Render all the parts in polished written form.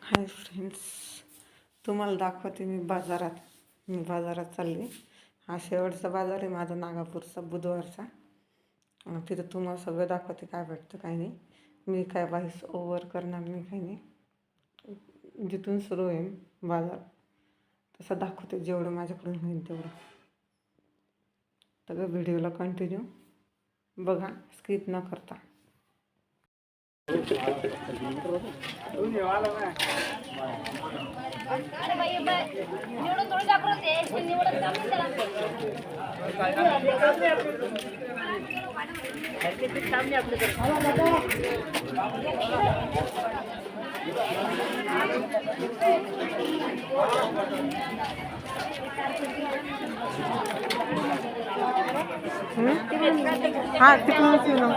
Hi friends, तुम्हाला दाखवते मी बाजारात चालले. हा शेवटचा बाजार आहे माझा नागापूरचा बुधवारचा. तिथं तुम्हाला सगळं दाखवते काय भेटतं काय नाही. मी काय बाईस ओव्हर करणार नाही, काही नाही. जिथून सुरू होईल बाजार तसं दाखवते, जेवढं माझ्याकडून होईल तेवढं. सगळं व्हिडिओला कंटिन्यू बघा, स्किप न करता. हाँ तिकडूनच येऊ ना.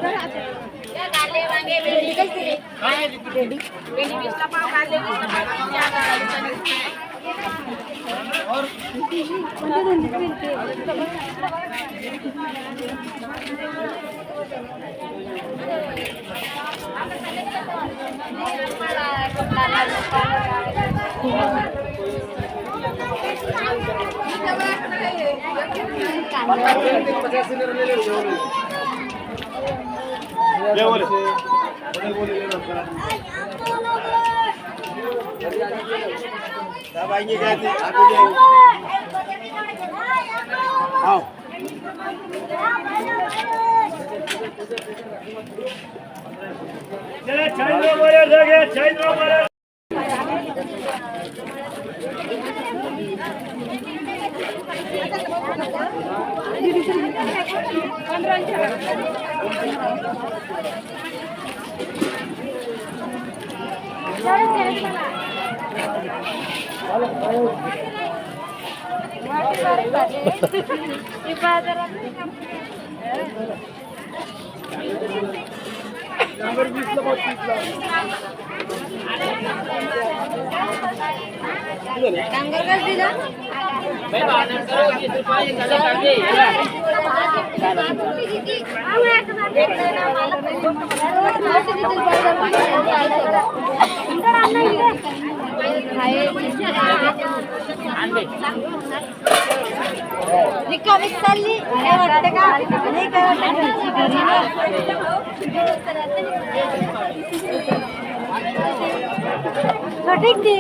रिकामी चालली काय वाटतं का नाही, काय वाटतं घरी छोटी ती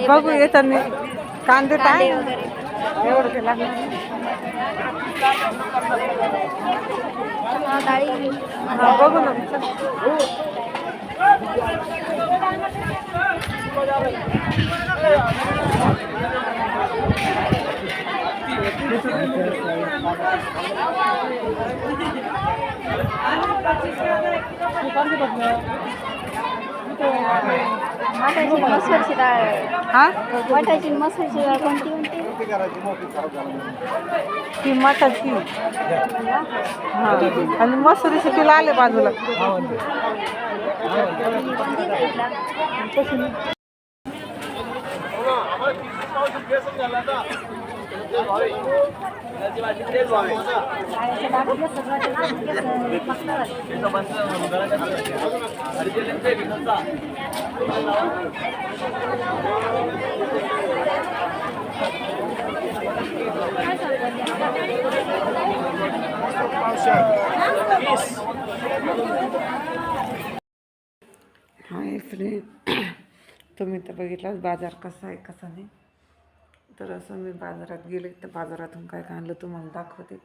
बघू येताना कांदे काय एवढं ते लागणार. हा बघू ना. मटाची मसूरची डाळ. हा मटाची मसूरची डाळ कोणती म्हणते? ती मटाची. हा आणि मसुरीची तिला आले बाजूला. हाय फ्रेंड, तुम्ही तर बघितलाच बाजार कसा आहे कसा नाही. तर असं मी बाजारात गेले तर बाजारातून काय काय आणलं तुम्हाला दाखवते.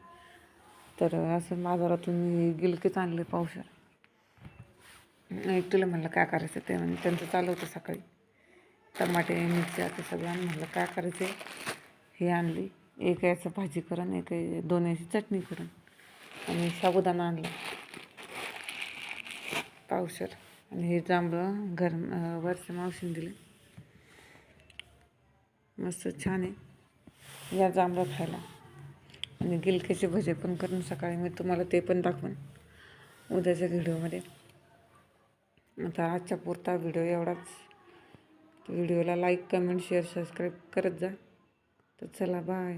तर असं बाजारातून मी गिलकेच आणले पावशेर. एकटीला म्हणलं काय करायचं ते, म्हणजे त्यांचं चालू होतं सकाळी टमाटे मिरच्या ते सगळं. आणि म्हणलं काय करायचं हे आणली. एक याचं भाजी करण, एक दोन याची चटणी करण. आणि साबुदाणा आणला पावशेर. आणि हे जांभळं वरच्या मावशीने दिले, मस्त छान आहे. या जांभळं खायला. आणि गिलक्याचे भजे पण करून सकाळी मी तुम्हाला ते पण दाखवेन उद्याच्या व्हिडिओमध्ये. आता आजच्या पुरता व्हिडिओ एवढाच. व्हिडिओला लाईक कमेंट शेअर सबस्क्राईब करत जा. तर चला बाय.